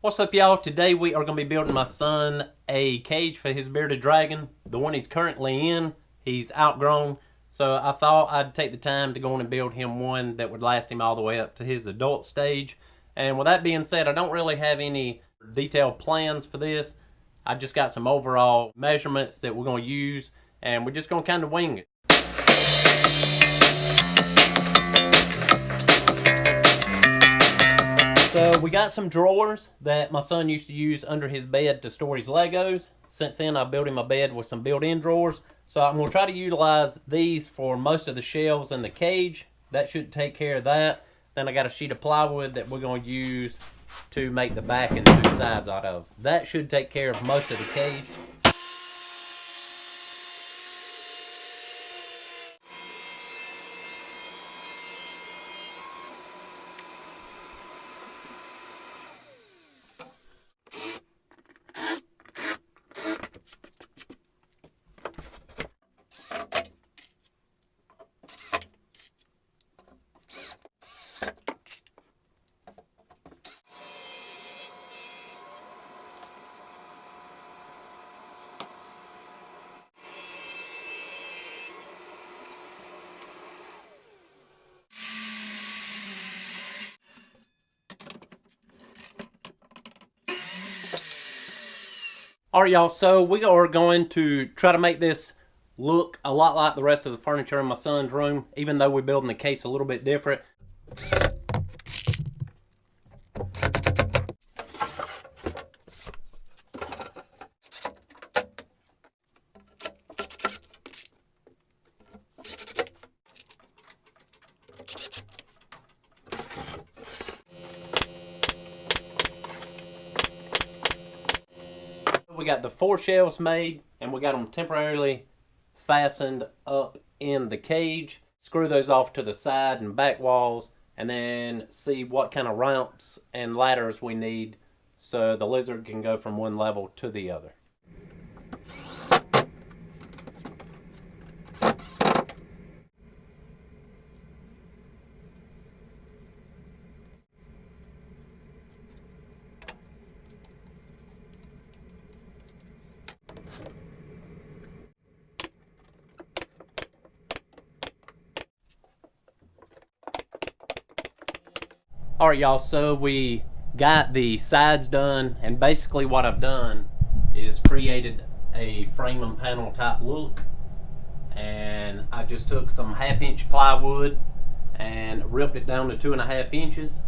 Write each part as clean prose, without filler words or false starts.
What's up, y'all? Today we are going to be building my son a cage for his bearded dragon. The one he's currently in, he's outgrown. So I thought I'd take the time to go in and build him one that would last him all the way up to his adult stage. And with that being said, I don't really have any detailed plans for this. I just got some overall measurements that we're going to use, and we're just going to kind of wing it. So we got some drawers that my son used to use under his bed to store his Legos. Since then, I built him a bed with some built-in drawers. So I'm going to try to utilize these for most of the shelves in the cage. That should take care of that. Then I got a sheet of plywood that we're going to use to make the back and two sides out of. That should take care of most of the cage. Alright, y'all, so we are going to try to make this look a lot like the rest of the furniture in my son's room, even though we're building the case a little bit different. We got the 4 shelves made, and we got them temporarily fastened up in the cage. Screw those off to the side and back walls, and then see what kind of ramps and ladders we need so the lizard can go from one level to the other. Alright, y'all, so we got the sides done, and basically what I've done is created a frame and panel type look. And I just took some 1/2-inch plywood and ripped it down to 2.5 inches,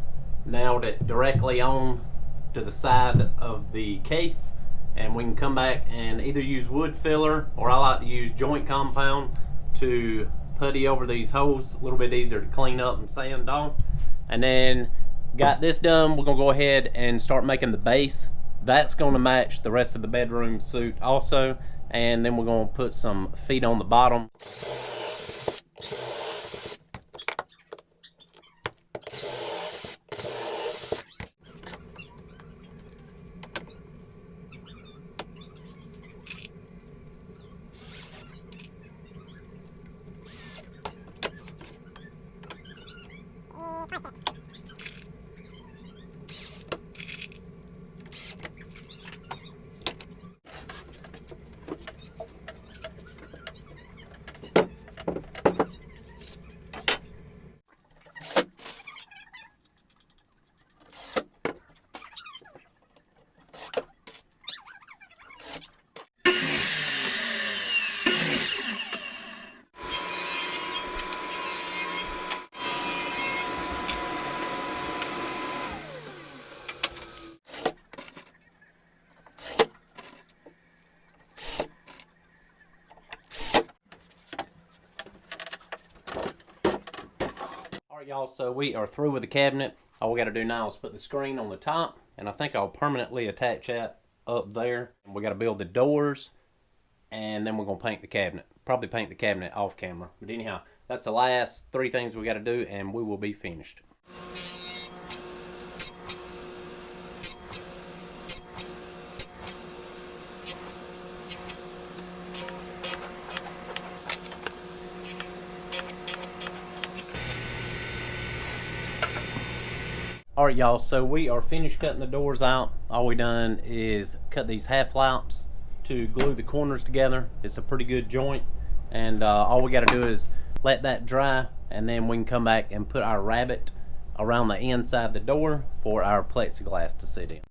nailed it directly on to the side of the case, and we can come back and either use wood filler, or I like to use joint compound to putty over these holes. A little bit easier to clean up and sand on. And then got this done, we're gonna go ahead and start making the base. That's gonna match the rest of the bedroom suite also, and then we're gonna put some feet on the bottom. Alright, y'all, so we are through with the cabinet. All we got to do now is put the screen on the top, and I think I'll permanently attach that up there. We got to build the doors, and then we're going to paint the cabinet. Probably paint the cabinet off camera. But anyhow, that's the last 3 things we got to do, and we will be finished. Alright y'all, so we are finished cutting the doors out. All we done is cut these half flaps to glue the corners together. It's a pretty good joint, and all we got to do is let that dry, and then we can come back and put our rabbet around the inside of the door for our plexiglass to sit in.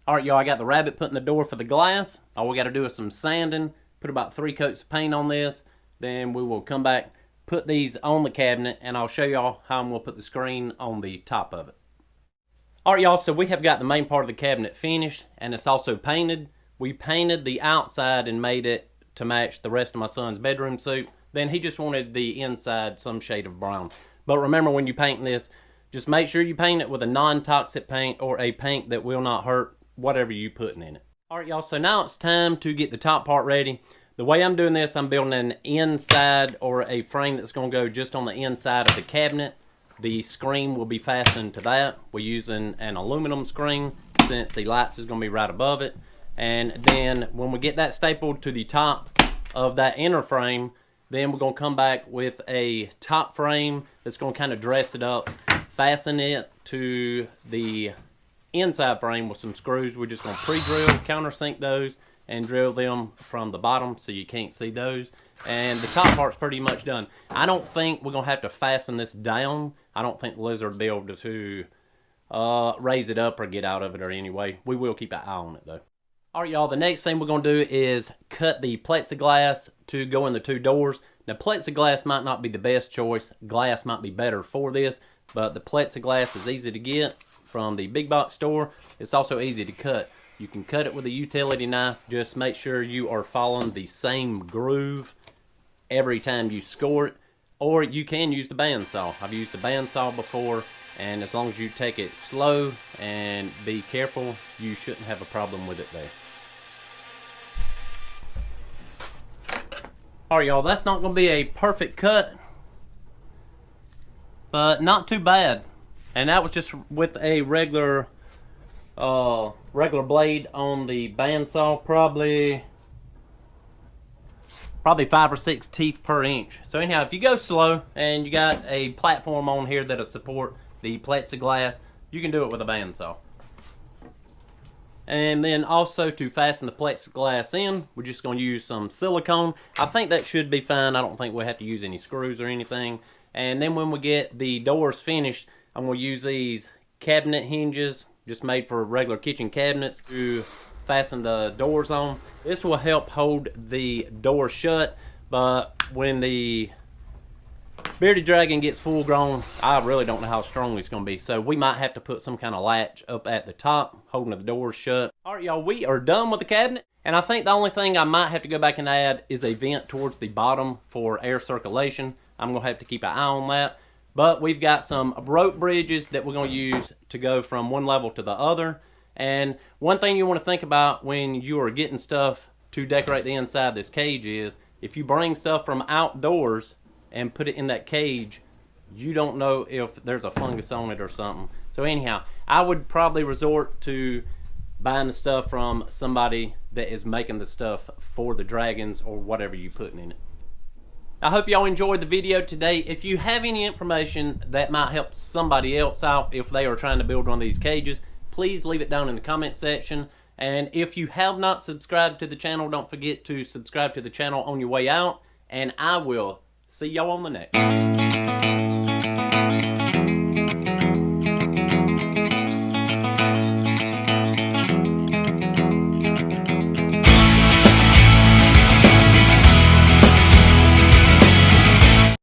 Alright y'all, I got the rabbet put in the door for the glass. All we got to do is some sanding, put about 3 coats of paint on this. Then we will come back, put these on the cabinet, and I'll show y'all how I'm going to put the screen on the top of it. Alright y'all, so we have got the main part of the cabinet finished, and it's also painted. We painted the outside and made it to match the rest of my son's bedroom suite. Then he just wanted the inside some shade of brown. But remember, when you paint this, just make sure you paint it with a non-toxic paint or a paint that will not hurt whatever you putting in it. Alright y'all, so now it's time to get the top part ready. The way I'm doing this, I'm building an inside or a frame that's going to go just on the inside of the cabinet. The screen will be fastened to that. We're using an aluminum screen since the lights is going to be right above it. And then when we get that stapled to the top of that inner frame, then we're going to come back with a top frame that's going to kind of dress it up, fasten it to the inside frame with some screws. We're just going to pre-drill, countersink those, and drill them from the bottom so you can't see those. And the top part's pretty much done. I don't think we're going to have to fasten this down. I don't think the lizard will be able to raise it up or get out of it or anyway. We will keep an eye on it though. Alright y'all, the next thing we're going to do is cut the plexiglass to go in the 2 doors. Now plexiglass might not be the best choice. Glass might be better for this, but the plexiglass is easy to get from the big box store. It's also easy to cut. You can cut it with a utility knife. Just make sure you are following the same groove every time you score it, or you can use the bandsaw. I've used the bandsaw before, and as long as you take it slow and be careful, you shouldn't have a problem with it there. Alright y'all, that's not going to be a perfect cut, but not too bad. And that was just with a regular blade on the bandsaw, probably 5 or 6 teeth per inch. So anyhow, if you go slow and you got a platform on here that'll support the plexiglass, you can do it with a bandsaw. And then also to fasten the plexiglass in, we're just going to use some silicone. I think that should be fine. I don't think we'll have to use any screws or anything. And then when we get the doors finished, I'm going to use these cabinet hinges, just made for regular kitchen cabinets, to fasten the doors on. This will help hold the door shut, but when the bearded dragon gets full grown, I really don't know how strong it's going to be. So we might have to put some kind of latch up at the top, holding the doors shut. Alright y'all, we are done with the cabinet. And I think the only thing I might have to go back and add is a vent towards the bottom for air circulation. I'm going to have to keep an eye on that. But we've got some rope bridges that we're going to use to go from one level to the other. And one thing you want to think about when you are getting stuff to decorate the inside of this cage is, if you bring stuff from outdoors and put it in that cage, you don't know if there's a fungus on it or something. So anyhow, I would probably resort to buying the stuff from somebody that is making the stuff for the dragons or whatever you're putting in it. I hope y'all enjoyed the video today. If you have any information that might help somebody else out if they are trying to build one of these cages, please leave it down in the comment section. And if you have not subscribed to the channel, don't forget to subscribe to the channel on your way out. And I will see y'all on the next.